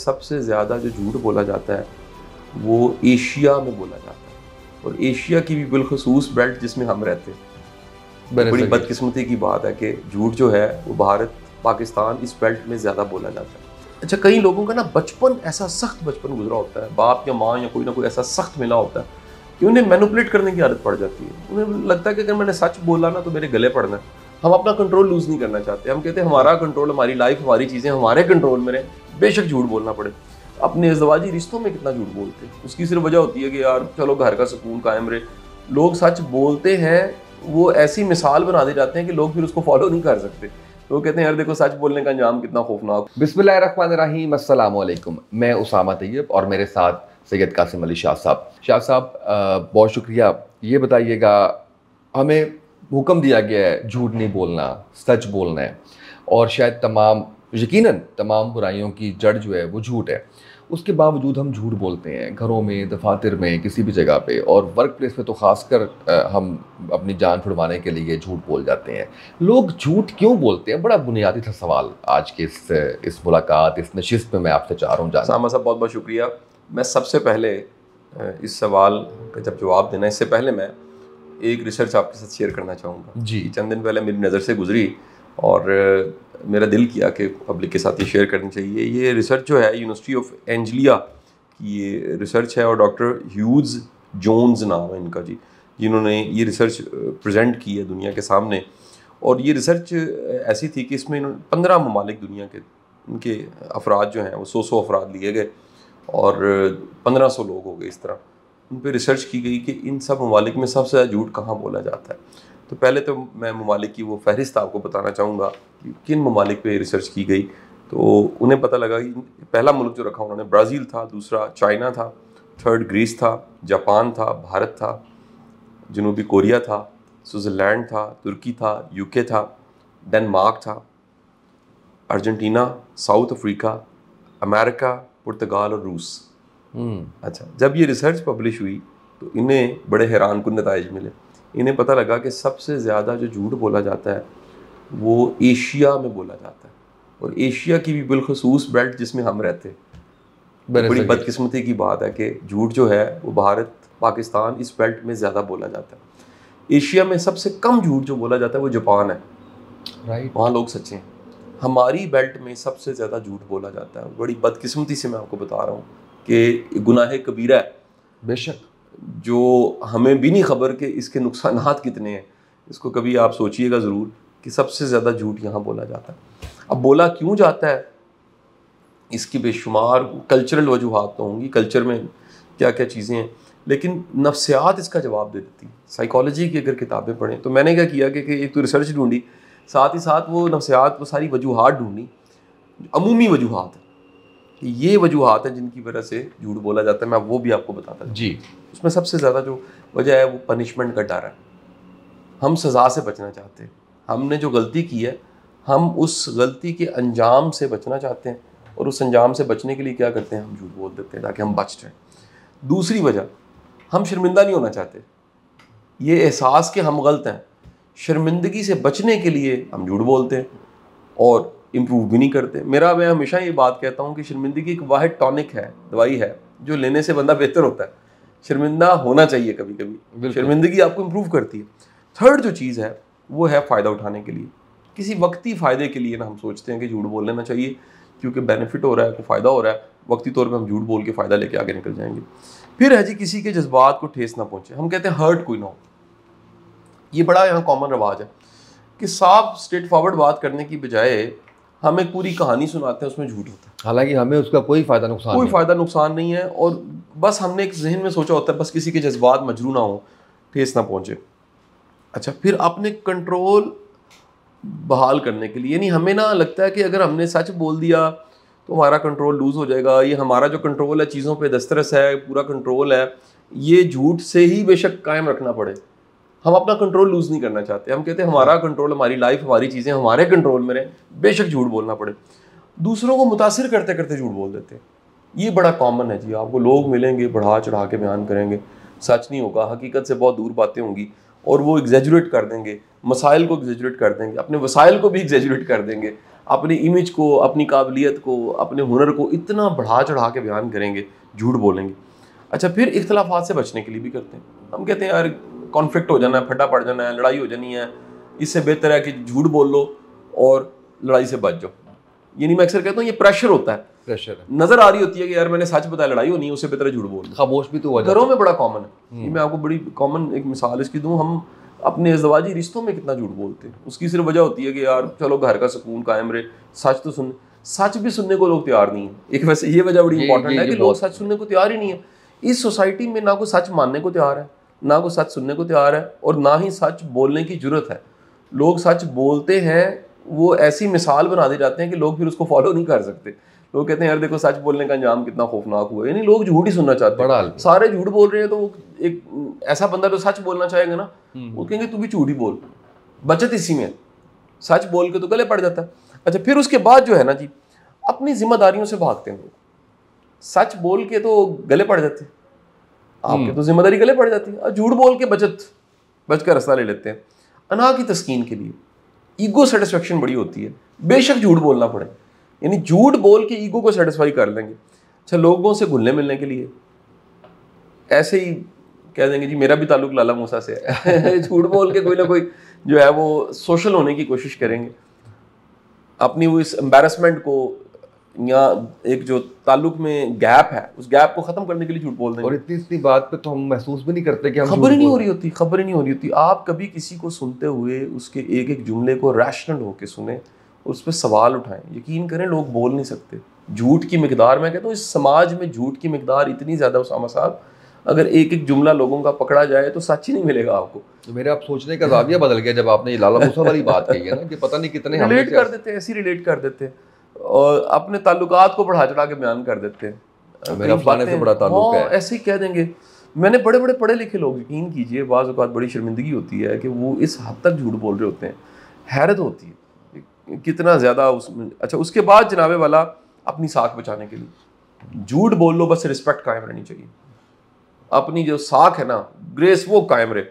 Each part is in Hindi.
सबसे ज़्यादा जो झूठ बोला जाता है वो एशिया में बोला जाता है, और एशिया की भी बिलखसूस बेल्ट जिसमें हम रहते हैं। बड़ी बदकिस्मती की बात है कि झूठ जो है वो भारत पाकिस्तान इस बेल्ट में ज़्यादा बोला जाता है। अच्छा, कई लोगों का ना बचपन ऐसा सख्त बचपन गुजरा होता है, बाप या माँ या कोई ना कोई ऐसा सख्त मिला होता है कि उन्हें मैनिपुलेट करने की आदत पड़ जाती है। उन्हें लगता है कि अगर मैंने सच बोला ना तो मेरे गले पड़ना है। हम अपना कंट्रोल लूज़ नहीं करना चाहते। हम कहते हैं हमारा कंट्रोल, हमारी लाइफ, हमारी चीज़ें हमारे कंट्रोल में रहे, बेशक झूठ बोलना पड़े। अपने इज़्दिवाजी रिश्तों में कितना झूठ बोलते हैं, उसकी सिर्फ वजह होती है कि यार चलो घर का सुकून कायम रहे। लोग सच बोलते हैं, वो ऐसी मिसाल बना दे जाते हैं कि लोग फिर उसको फॉलो नहीं कर सकते। तो वो कहते हैं यार देखो सच बोलने का अंजाम कितना खौफनाक। बिस्मिल्लाहिर्रहमानिर्रहीम, अस्सलाम वालेकुम। मैं उसामा तैयब और मेरे साथ सैयद कासिम अली शाह साहब। शाह साहब बहुत शुक्रिया। ये बताइएगा, हमें हुक्म दिया गया है झूठ नहीं बोलना, सच बोलना है, और शायद यकीनन तमाम बुराइयों की जड़ जो है वो झूठ है। उसके बावजूद हम झूठ बोलते हैं, घरों में, दफातर में, किसी भी जगह पे, और वर्क प्लेस पे तो ख़ासकर हम अपनी जान छुड़वाने के लिए झूठ बोल जाते हैं। लोग झूठ क्यों बोलते हैं? बड़ा बुनियादी था सवाल आज के इस मुलाकात, इस नशिस्त में मैं आपसे चाह रहा हूँ जानना। सामा साहब बहुत बहुत शुक्रिया। मैं सबसे पहले इस सवाल का जब जवाब देना, इससे पहले मैं एक रिसर्च आपके साथ शेयर करना चाहूँगा जी। चंद दिन पहले मेरी नज़र से गुजरी और मेरा दिल किया कि पब्लिक के साथ ये शेयर करनी चाहिए। ये रिसर्च जो है यूनिवर्सिटी ऑफ एंजलिया की ये रिसर्च है, और डॉक्टर ह्यूज जोन्स नाम है इनका जी, जिन्होंने ये रिसर्च प्रेजेंट की है दुनिया के सामने। और ये रिसर्च ऐसी थी कि इसमें 15 ममालिक दुनिया के उनके अफराद जो हैं वो 100 अफराद लिए गए और 1500 लोग हो गए। इस तरह उन पर रिसर्च की गई कि इन सब ममालिक में सबसे ज़्यादा झूठ कहाँ बोला जाता है। तो पहले तो मैं ममालिक की वो फहरिस्त आपको बताना चाहूँगा कि किन ममालिक पे रिसर्च की गई। तो उन्हें पता लगा कि पहला मुल्क जो रखा उन्होंने ब्राज़ील था, दूसरा चाइना था, थर्ड ग्रीस था, जापान था, भारत था, जनूबी कोरिया था, स्विट्ज़रलैंड था, तुर्की था, यूके था, डेनमार्क था, अर्जेंटीना, साउथ अफ्रीका, अमेरिका, पुर्तगाल और रूस। अच्छा, जब ये रिसर्च पब्लिश हुई तो इन्हें बड़े हैरान कुन नताइज मिले। इन्हें पता लगा कि सबसे ज़्यादा जो झूठ बोला जाता है वो एशिया में बोला जाता है, और एशिया की भी बिलखसूस बेल्ट जिसमें हम रहते हैं। बड़ी बदकिस्मती की बात है कि झूठ जो है वो भारत पाकिस्तान इस बेल्ट में ज़्यादा बोला जाता है। एशिया में सबसे कम झूठ जो बोला जाता है वो जापान है। राइट, वहाँ लोग सच्चे हैं। हमारी बेल्ट में सबसे ज़्यादा झूठ बोला जाता है। बड़ी बदकिस्मती से मैं आपको बता रहा हूँ कि गुनाह कबीरा है, बेशक, जो हमें भी नहीं खबर कि इसके नुकसानात कितने हैं। इसको कभी आप सोचिएगा ज़रूर कि सबसे ज़्यादा झूठ यहाँ बोला जाता है। अब बोला क्यों जाता है, इसकी बेशुमार कल्चरल वजूहात तो होंगी, कल्चर में क्या क्या चीज़ें हैं, लेकिन नफ्सियात इसका जवाब दे देती है। साइकोलॉजी की अगर किताबें पढ़ें तो मैंने क्या किया कि एक तो रिसर्च ढूंढी, साथ ही साथ वो नफ्सियात, वो सारी वजूहात ढूंढी, अमूमी वजूहात कि ये वजूहात हैं जिनकी वजह से झूठ बोला जाता है। मैं वो भी आपको बताता हूँ जी। उसमें सबसे ज़्यादा जो वजह है वो पनिशमेंट का डर है। हम सज़ा से बचना चाहते हैं। हमने जो गलती की है, हम उस गलती के अंजाम से बचना चाहते हैं, और उस अंजाम से बचने के लिए क्या करते हैं, हम झूठ बोल देते हैं ताकि हम बच जाएं। दूसरी वजह, हम शर्मिंदा नहीं होना चाहते। ये एहसास कि हम गलत हैं, शर्मिंदगी से बचने के लिए हम झूठ बोलते हैं और इम्प्रूव भी नहीं करते। मैं हमेशा ये बात कहता हूँ कि शर्मिंदगी एक वाहिद टॉनिक है, दवाई है, जो लेने से बंदा बेहतर होता है। शर्मिंदा होना चाहिए कभी कभी, शर्मिंदगी आपको इम्प्रूव करती है। थर्ड जो चीज़ है वो है फ़ायदा उठाने के लिए, किसी वक्ती फ़ायदे के लिए ना हम सोचते हैं कि झूठ बोल लेना चाहिए क्योंकि बेनिफिट हो रहा है, कोई फ़ायदा हो रहा है, वक्ती तौर पे हम झूठ बोल के फ़ायदा लेके आगे निकल जाएंगे। फिर है जी किसी के जज्बात को ठेस ना पहुँचे, हम कहते हैं हर्ट कोई ना हो। ये बड़ा यहाँ कॉमन रवाज है कि साफ स्ट्रेट फॉरवर्ड बात करने की बजाय हम एक पूरी कहानी सुनाते हैं, उसमें झूठ होता है, हालांकि हमें उसका कोई फ़ायदा नुकसान नहीं है, और बस हमने एक जहन में सोचा होता है बस किसी के जज्बात मजरू ना हो, ठेस ना पहुँचे। अच्छा, फिर अपने कंट्रोल बहाल करने के लिए, यानी हमें ना लगता है कि अगर हमने सच बोल दिया तो हमारा कंट्रोल लूज़ हो जाएगा। ये हमारा जो कंट्रोल है, चीज़ों पे दस्तरस है, पूरा कंट्रोल है, ये झूठ से ही बेशक कायम रखना पड़े। हम अपना कंट्रोल लूज़ नहीं करना चाहते। हम कहते हैं हमारा कंट्रोल, हमारी लाइफ, हमारी चीज़ें हमारे कंट्रोल में रहे, बेशक झूठ बोलना पड़े। दूसरों को मुतासिर करते करते झूठ बोल देते हैं। ये बड़ा कॉमन है जी। आपको लोग मिलेंगे, बढ़ा चढ़ा के बयान करेंगे, सच नहीं होगा, हकीकत से बहुत दूर बातें होंगी, और वो एग्जैजुरेट कर देंगे, मसाइल को एग्जैजुरेट कर देंगे, अपने वसाइल को भी एग्जैजुरेट कर देंगे, अपनी इमेज को, अपनी काबिलियत को, अपने हुनर को इतना बढ़ा चढ़ा के बयान करेंगे, झूठ बोलेंगे। अच्छा, फिर इख्तलाफात से बचने के लिए भी करते हैं। हम कहते हैं यार कॉन्फ्लिक्ट हो जाना है, फटा पड़ जाना है, लड़ाई हो जानी है, इससे बेहतर है कि झूठ बोल लो और लड़ाई से बच जाओ। यानी मैं अक्सर कहता हूँ ये प्रेशर होता है, प्रेशर है, नजर आ रही होती है कि यार मैंने सच बताया, लड़ाई होनी है, उससे बेहतर है झूठ बोल लो। खामोश भी तो हुआ घरों में बड़ा कॉमन है। ये मैं आपको बड़ी कॉमन एक मिसाल इसकी दूं, हम अपने इज़्दिवाजी रिश्तों में कितना झूठ बोलते हैं। उसकी सिर्फ वजह होती है कि यार चलो घर का सुकून कायम रहे, सच तो सुन, सच भी सुनने को लोग तैयार नहीं है। एक वैसे ये वजह बड़ी इंपॉर्टेंट है कि लोग सच सुनने को तैयार ही नहीं है। इस सोसाइटी में ना कोई सच मानने को तैयार है, ना कोई सच सुनने को तैयार है, और ना ही सच बोलने की जरूरत है। लोग सच बोलते हैं, वो ऐसी मिसाल बना दे जाते हैं कि लोग फिर उसको फॉलो नहीं कर सकते। लोग कहते हैं यार देखो सच बोलने का अंजाम कितना खौफनाक हुआ है। यानी लोग झूठ ही सुनना चाहते हैं, सारे झूठ बोल रहे हैं। तो एक ऐसा बंदा जो सच बोलना चाहेगा ना, वो कहेंगे तू भी झूठ ही बोल, बचत इसी में, सच बोल के तो गले पड़ जाता है। अच्छा, फिर उसके बाद जो है ना जी, अपनी जिम्मेदारियों से भागते हैं लोग। सच बोल के तो गले पड़ जाते हैं, आपके तो जिम्मेदारी गले पड़ जाती है, और झूठ बोल के बच कर रास्ता ले लेते हैं। अना की तस्कीन के लिए ईगो सेटिस्फेक्शन बड़ी होती है, बेशक झूठ बोलना पड़े, यानी झूठ बोल के ईगो को सेटिस्फाई कर लेंगे। अच्छा, लोगों से घुलने मिलने के लिए ऐसे ही कह देंगे जी मेरा भी ताल्लुक लाला मूसा से है झूठ बोल के कोई ना कोई जो है वो सोशल होने की कोशिश करेंगे। अपनी वो इस एम्बैरसमेंट को या एक जो ताल्लुक में गैप है, उस गैप को खत्म करने के लिए झूठ बोल देंगे। और इतनी बात पे तो हम महसूस भी नहीं करते कि हम खबर ही नहीं हो रही होती, खबर ही नहीं हो रही होती। आप कभी किसी को सुनते हुए उसके एक एक जुमले को रैशनल होकर सुने, उस पर सवाल उठाएं, यकीन करें लोग बोल नहीं सकते। झूठ की मिकदार, मैं कहता हूँ इस समाज में झूठ की मिकदार इतनी ज़्यादा, उसामा साहब, अगर एक एक जुमला लोगों का पकड़ा जाए तो सच ही नहीं मिलेगा आपको। तो मेरे आप सोचने का ज़ाविया बदल गया जब आपने ये लाला मूसा वाली बात कही है ना, कि पता नहीं कितने रिलेट कर देते हैं, ऐसी रिलेट कर देते हैं और अपने ताल्लुकात को बढ़ा चढ़ा के बयान कर देते हैं। मेरा फलाने से बड़ा ताल्लुक है, ऐसे ही कह देंगे। मैंने बड़े बड़े पढ़े लिखे लोग, यकीन कीजिए, बाज़ औक़ात बड़ी शर्मिंदगी होती है कि वो इस हद तक झूठ बोल रहे होते हैं, हैरत होती है कितना ज़्यादा उसमें। अच्छा, उसके बाद जनाबे वाला अपनी साख बचाने के लिए झूठ बोल लो, बस रिस्पेक्ट कायम रहनी चाहिए, अपनी जो साख है ना, ग्रेस, वो कायम रहे।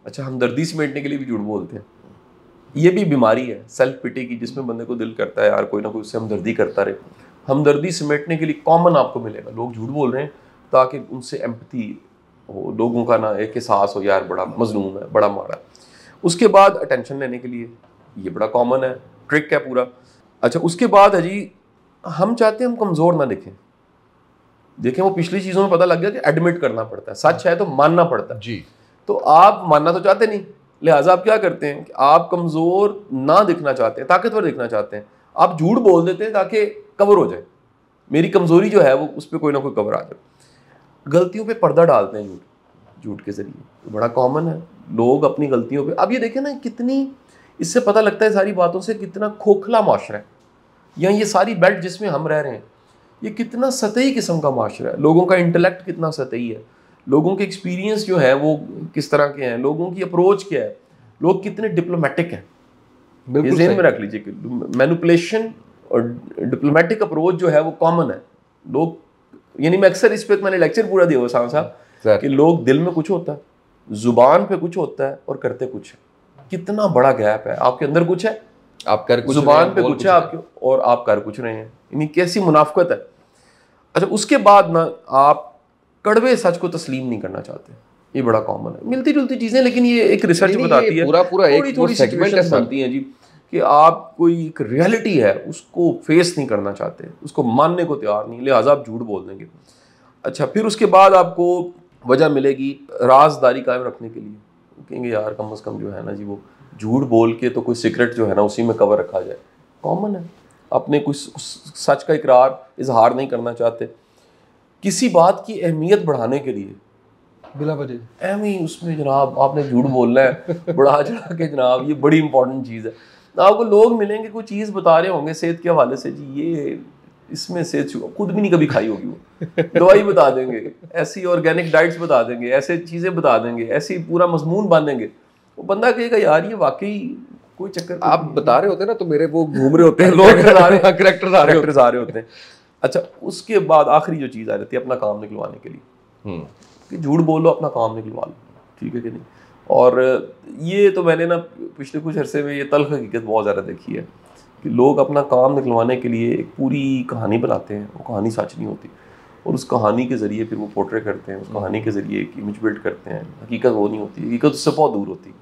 अच्छा, हमदर्दी समेटने के लिए भी झूठ बोलते हैं। ये भी बीमारी है सेल्फ पिटी की, जिसमें बंदे को दिल करता है यार कोई ना कोई उससे हमदर्दी करता रहे। हमदर्दी समेटने के लिए कॉमन आपको मिलेगा, लोग झूठ बोल रहे हैं ताकि उनसे एम्पैथी हो, लोगों का ना एक एहसास हो यार बड़ा मजलूम है, बड़ा मारा। उसके बाद अटेंशन लेने के लिए, ये बड़ा कॉमन है, ट्रिक है पूरा। अच्छा, उसके बाद है जी, हम चाहते हैं हम कमज़ोर ना देखें वो पिछली चीज़ों में पता लग गया कि एडमिट करना पड़ता है, सच है तो मानना पड़ता है जी। तो आप मानना तो चाहते नहीं, लिहाजा आप क्या करते हैं कि आप कमज़ोर ना दिखना चाहते हैं, ताकतवर दिखना चाहते हैं, आप झूठ बोल देते हैं ताकि कवर हो जाए, मेरी कमज़ोरी जो है वो उस पर कोई ना कोई कवर आ जाए। गलतियों पे पर्दा डालते हैं झूठ के ज़रिए, तो बड़ा कॉमन है। लोग अपनी गलतियों पे, अब ये देखें ना कितनी, इससे पता लगता है सारी बातों से कितना खोखला माशरा है, या ये सारी बेल्ट जिसमें हम रह रहे हैं ये कितना सतही किस्म का माशरा है। लोगों का इंटेलेक्ट कितना सतही है, लोगों के एक्सपीरियंस जो है वो किस तरह के हैं, लोगों की अप्रोच क्या है, लोग कितने डिप्लोमेटिक हैं। ये ज़हन में रख लीजिए कि मैनिपुलेशन और डिप्लोमेटिक अप्रोच जो है वो कॉमन है। लोग, यानी मैं अक्सर इस पे मैंने लेक्चर पूरा दिया हुआ साहब कि लोग दिल में कुछ होता है, जुबान पे कुछ होता है और करते कुछ है। कितना बड़ा गैप है, आपके अंदर कुछ है, आप कर कुछ, जुबान पे कुछ है आपके, और आप कर कुछ रहे हैं। यानी कैसी मुनाफकत है। अच्छा, उसके बाद ना आप कड़वे सच को तस्लीम नहीं करना चाहते, ये बड़ा कॉमन है। मिलती जुलती चीजें, लेकिन ये एक रिसर्च बताती है, पूरा एक थोड़ी सिचुएशन बनती है जी कि आप कोई एक रियलिटी है उसको फेस नहीं करना चाहते, उसको मानने को तैयार नहीं, लिहाजा आप झूठ बोल देंगे। अच्छा, फिर उसके बाद आपको वजह मिलेगी राजदारी कायम रखने के लिए, कहेंगे यार कम से कम जो है ना जी, वो झूठ बोल के तो कोई सीक्रेट जो है ना उसी में कवर रखा जाए, कॉमन है। अपने कुछ सच का इकरार इजहार नहीं करना चाहते, किसी बात की अहमियत बढ़ाने के लिए बिला वजह एमी उसमें जनाब आपने झूठ बोलना है बढ़ा चढ़ा के, जनाब ये बड़ी इंपॉर्टेंट चीज़ है। आपको लोग मिलेंगे कोई चीज़ बता रहे होंगे सेहत के हवाले से, जी ये इसमें सेहत खुद भी नहीं कभी खाई होगी, वो दवाई बता देंगे, ऐसी ऑर्गेनिक डाइट्स बता देंगे, ऐसे चीज़ें बता देंगे, ऐसी पूरा मजमून बांधेंगे। वो बंदा कहेगा यार ये वाकई कोई चक्कर, आप बता रहे होते हैं ना तो मेरे वो घूम रहे होते हैं लोग, करेक्टर्स आ रहे होते हैं। अच्छा, उसके बाद आखिरी जो चीज़ आ जाती है अपना काम निकलवाने के लिए, कि झूठ बोलो अपना काम निकलवा लो, ठीक है कि नहीं। और ये तो मैंने ना पिछले कुछ अरसे में ये तल्ख हकीकत बहुत ज़्यादा देखी है कि लोग अपना काम निकलवाने के लिए एक पूरी कहानी बनाते हैं, वो कहानी सच नहीं होती, और उस कहानी के ज़रिए फिर वो पोर्ट्रे करते हैं, उस कहानी के ज़रिए एक इमेज बिल्ड करते हैं। हकीकत वो नहीं होती, हकीकत उससे बहुत दूर होती है।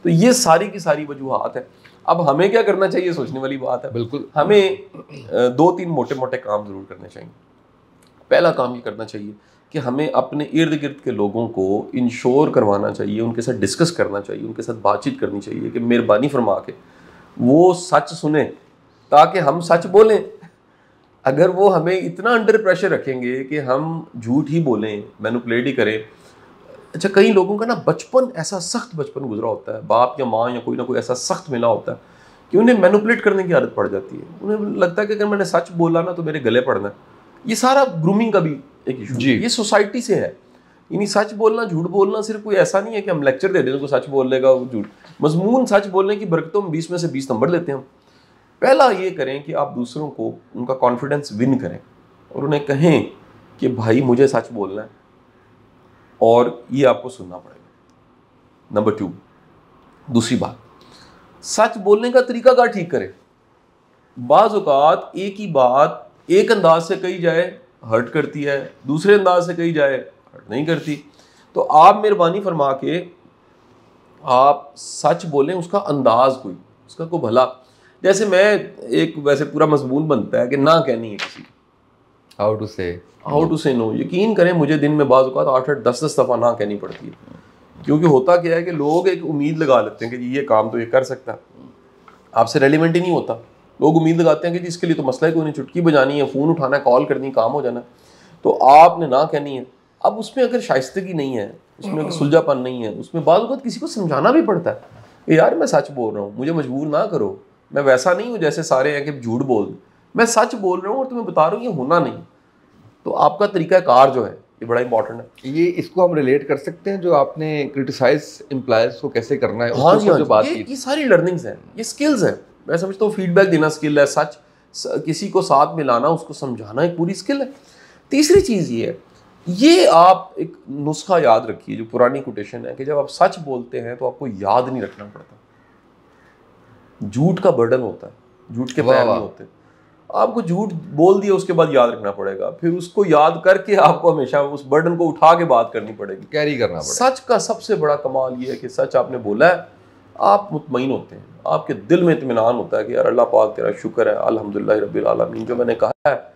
तो ये सारी की सारी वजूहात है। अब हमें क्या करना चाहिए, सोचने वाली बात है। बिल्कुल, हमें 2-3 मोटे मोटे काम ज़रूर करने चाहिए। पहला काम ये करना चाहिए कि हमें अपने इर्द गिर्द के लोगों को इंश्योर करवाना चाहिए, उनके साथ डिस्कस करना चाहिए, उनके साथ बातचीत करनी चाहिए कि मेहरबानी फरमा के वो सच सुने ताकि हम सच बोलें। अगर वो हमें इतना अंडर प्रेशर रखेंगे कि हम झूठ ही बोलें, मैनिपुलेट ही करें। अच्छा, कई लोगों का ना बचपन ऐसा सख्त बचपन गुजरा होता है, बाप या माँ या कोई ना कोई ऐसा सख्त मिला होता है कि उन्हें मैनिपुलेट करने की आदत पड़ जाती है। उन्हें लगता है कि अगर मैंने सच बोला ना तो मेरे गले पड़ना है। ये सारा ग्रूमिंग का भी एक इशू है, ये सोसाइटी से है। यानी सच बोलना, झूठ बोलना सिर्फ कोई ऐसा नहीं है कि हम लेक्चर दे दें तो सच बोल लेगा वो झूठ। मजमून सच बोलने की बरकतों में 20 में से 20 नंबर लेते हैं हम। पहला ये करें कि आप दूसरों को उनका कॉन्फिडेंस विन करें और उन्हें कहें कि भाई मुझे सच बोलना है और ये आपको सुनना पड़ेगा। नंबर 2, दूसरी बात, सच बोलने का तरीका का ठीक करें। बाज़ औक़ात एक ही बात एक अंदाज से कही जाए हर्ट करती है, दूसरे अंदाज से कही जाए हर्ट नहीं करती। तो आप मेहरबानी फरमा के आप सच बोलें, उसका अंदाज कोई, उसका कोई भला। जैसे मैं एक वैसे पूरा मजमून बनता है कि ना कहनी है किसी, हाउ टू से नो। यकीन करें मुझे दिन में बाज़ औक़ात 8-8 10-10 दफ़ा ना कहनी पड़ती है, क्योंकि होता क्या है कि लोग एक उम्मीद लगा लेते हैं कि जी ये काम तो ये कर सकता है, आपसे रेलिवेंट ही नहीं होता। लोग उम्मीद लगाते हैं कि जी इसके लिए तो मसला ही कोई नहीं, चुटकी बजानी है, फ़ोन उठाना है, कॉल करनी, काम हो जाना। तो आपने ना कहनी है। अब उसमें अगर शाइस्तगी नहीं है, उसमें अगर सुलझापन नहीं है, उसमें बाज़ औक़ात किसी को समझाना भी पड़ता है कि यार मैं सच बोल रहा हूँ, मुझे मजबूर ना करो, मैं वैसा नहीं हूँ जैसे सारे हैं कि झूठ बोल, मैं सच बोल रहा हूँ और तुम्हें बता रहा हूँ ये होना नहीं। तो आपका तरीक़ाकार जो है ये बड़ा इंपॉर्टेंट है। ये इसको हम रिलेट कर सकते हैं जो आपने क्रिटिसाइज एम्प्लॉयज़ को कैसे करना है, हाँ जी, जो बात की, ये सारी लर्निंग्स हैं, ये स्किल्स हैं। मैं समझता हूँ फीडबैक देना स्किल है, सच किसी को साथ मिलाना, उसको समझाना एक पूरी स्किल है। तीसरी चीज़ ये है, ये आप एक नुस्खा याद रखिए जो पुरानी कोटेशन है कि जब आप सच बोलते हैं तो आपको याद नहीं रखना पड़ता। झूठ का बर्डन होता है, झूठ के पैर नहीं होते। आपको झूठ बोल दिया उसके बाद याद रखना पड़ेगा, फिर उसको याद करके आपको हमेशा उस बर्डन को उठा के बात करनी पड़ेगी, कैरी करना पड़ेगा। सच का सबसे बड़ा कमाल ये है कि सच आपने बोला है, आप मुतमईन होते हैं, आपके दिल में इत्मीनान होता है कि यार अल्लाह पाक तेरा शुक्र है, अल्हम्दुलिल्लाह रब्बिल आलमीन, जो मैंने कहा है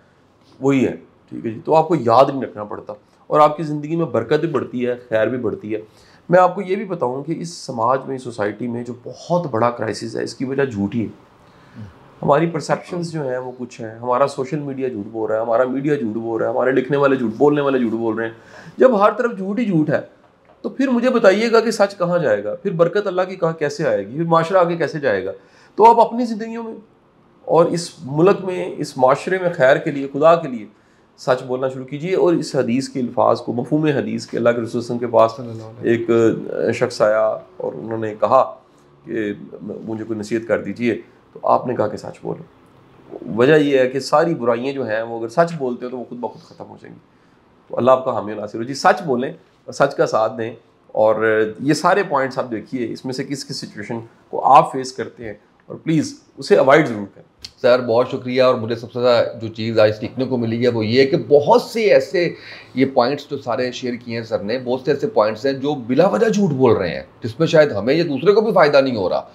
वही है, ठीक है जी। तो आपको याद नहीं रखना पड़ता और आपकी ज़िंदगी में बरकत भी बढ़ती है, खैर भी बढ़ती है। मैं आपको ये भी बताऊं कि इस समाज में, इस सोसाइटी में जो बहुत बड़ा क्राइसिस है, इसकी वजह झूठ ही है। हमारी परसेप्शंस जो हैं वो कुछ हैं, हमारा सोशल मीडिया झूठ बोल रहा है, हमारा मीडिया झूठ बोल रहा है, हमारे लिखने वाले झूठ, बोलने वाले झूठ बोल रहे हैं। जब हर तरफ झूठ ही झूठ है तो फिर मुझे बताइएगा कि सच कहाँ जाएगा, फिर बरकत अल्लाह की कहाँ कैसे आएगी, फिर माशरा आगे कैसे जाएगा। तो आप अपनी ज़िंदगियों में और इस मुल्क में, इस माशरे में खैर के लिए, खुदा के लिए सच बोलना शुरू कीजिए। और इस हदीस के अल्फाज को, मफ़हूम हदीस के, अल्लाह के रसूल सल्लल्लाहु अलैहि वसल्लम के पास एक शख्स आया और उन्होंने कहा कि मुझे कोई नसीहत कर दीजिए, तो आपने कहा कि सच बोलो। वजह यह है कि सारी बुराइयां जो हैं वो अगर सच बोलते हो तो वो खुद ब खुद ख़त्म हो जाएंगी। तो अल्लाह आपका हामी नासिर हो जी। सच बोलें और सच का साथ दें। और ये सारे पॉइंट्स आप देखिए, इसमें से किस किस सिचुएशन को आप फेस करते हैं और प्लीज़ उसे अवॉइड ज़रूर करें। सर बहुत शुक्रिया। और मुझे सबसे ज़्यादा जो चीज़ आज सीखने को मिली है वो ये है कि बहुत से ऐसे ये पॉइंट्स जो सारे शेयर किए हैं सर ने, बहुत से ऐसे पॉइंट्स हैं जो बिला वजह झूठ बोल रहे हैं, जिसमें शायद हमें या दूसरे को भी फ़ायदा नहीं हो रहा।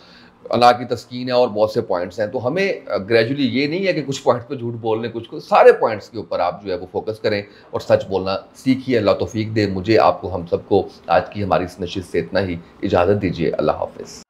अल्लाह की तस्कीन है और बहुत से पॉइंट्स हैं। तो हमें ग्रेजुअली ये नहीं है कि कुछ पॉइंट्स पे झूठ बोलने, कुछ को सारे पॉइंट्स के ऊपर आप जो है वो फोकस करें और सच बोलना सीखिए। अल्लाह तौफीक दे। मुझे, आपको, हम सबको आज की हमारी इस नशिस्त से इतना ही इजाज़त दीजिए। अल्लाह हाफ़िज़।